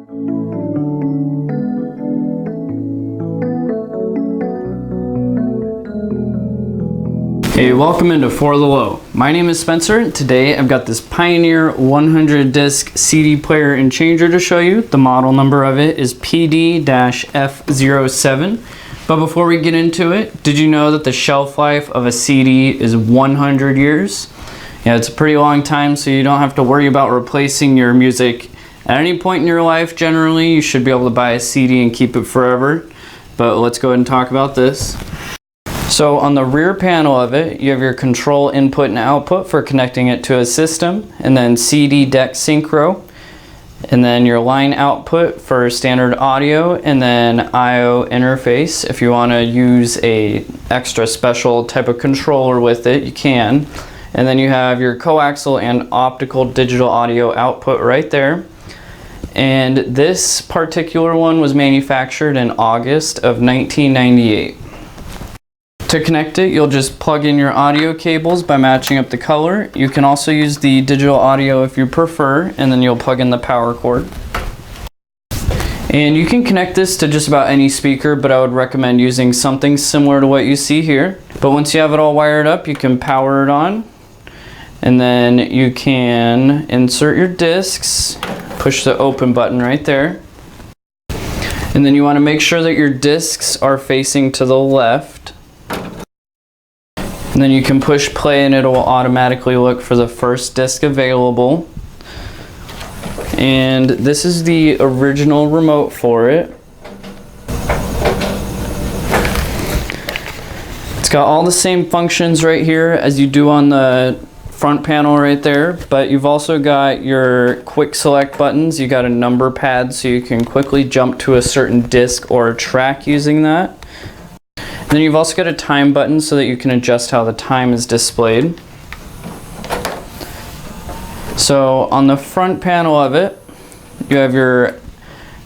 Hey, welcome into For the Low. My name is Spencer. Today I've got this Pioneer 100 disc CD player and changer to show you. The model number of it is PD-F07. But before we get into it, did you know that the shelf life of a CD is 100 years? Yeah, it's a pretty long time, so you don't have to worry about replacing your music at any point in your life. Generally, you should be able to buy a CD and keep it forever. But let's go ahead and talk about this. So on the rear panel of it, you have your control input and output for connecting it to a system, and then CD deck synchro, and then your line output for standard audio, and then I/O interface. If you want to use a extra special type of controller with it, you can. And then you have your coaxial and optical digital audio output right there. And this particular one was manufactured in August of 1998. To connect it, you'll just plug in your audio cables by matching up the color. You can also use the digital audio if you prefer, and then you'll plug in the power cord. And you can connect this to just about any speaker, but I would recommend using something similar to what you see here. But once you have it all wired up, you can power it on, and then you can insert your discs, push the open button right there. And then you want to make sure that your discs are facing to the left. And then you can push play and it will automatically look for the first disc available. And this is the original remote for it. It's got all the same functions right here as you do on the front panel right there, but you've also got your quick select buttons. You got a number pad so you can quickly jump to a certain disc or a track using that. Then you've also got a time button so that you can adjust how the time is displayed. So on the front panel of it, you have your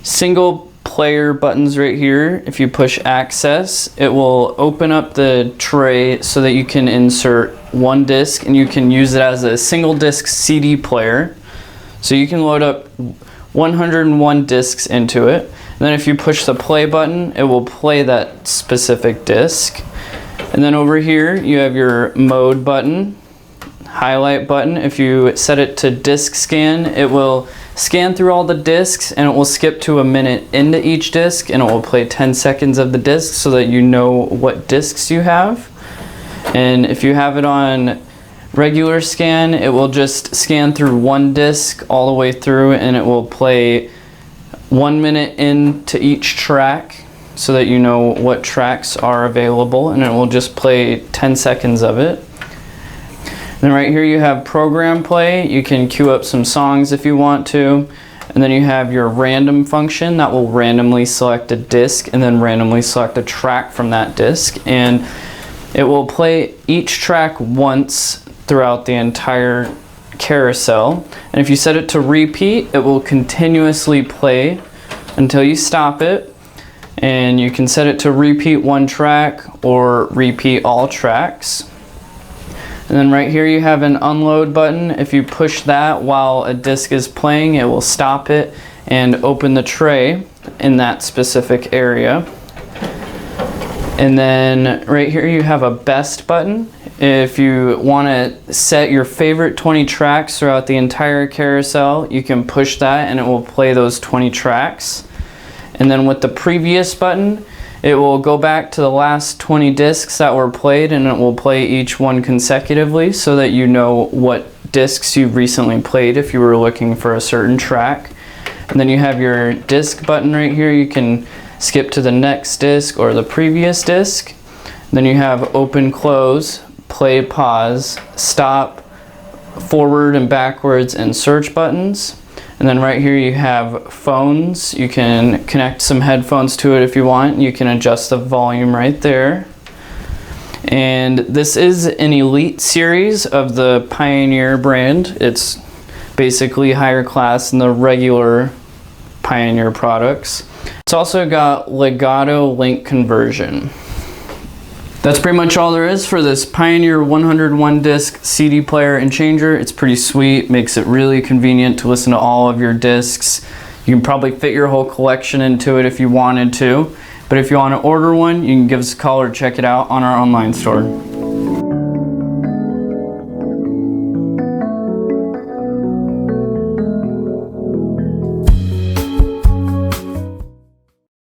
single player buttons right here. If you push access, it will open up the tray so that you can insert one disc and you can use it as a single disc CD player. So you can load up 101 discs into it. And then if you push the play button, it will play that specific disc. And then over here, you have your mode button, highlight button. If you set it to disc scan, it will scan through all the discs and it will skip to a minute into each disc and it will play 10 seconds of the disc so that you know what discs you have. And if you have it on regular scan, it will just scan through one disc all the way through and it will play 1 minute into each track so that you know what tracks are available, and it will just play 10 seconds of it. Then right here you have program play. You can queue up some songs if you want to. And then you have your random function that will randomly select a disc and then randomly select a track from that disc. And it will play each track once throughout the entire carousel. And if you set it to repeat, it will continuously play until you stop it. And you can set it to repeat one track or repeat all tracks. And then right here you have an unload button. If you push that while a disc is playing, it will stop it and open the tray in that specific area. And then right here you have a best button. If you want to set your favorite 20 tracks throughout the entire carousel, you can push that and it will play those 20 tracks. And then with the previous button, it will go back to the last 20 discs that were played and it will play each one consecutively so that you know what discs you've recently played if you were looking for a certain track. And then you have your disc button right here. You can skip to the next disc or the previous disc. Then you have open, close, play, pause, stop, forward and backwards, and search buttons. And then right here you have phones. You can connect some headphones to it if you want. You can adjust the volume right there. And this is an elite series of the Pioneer brand. It's basically higher class than the regular Pioneer products. It's also got Legato link conversion. That's pretty much all there is for this Pioneer 101 disc CD player and changer. It's pretty sweet, makes it really convenient to listen to all of your discs. You can probably fit your whole collection into it if you wanted to. But if you want to order one, you can give us a call or check it out on our online store.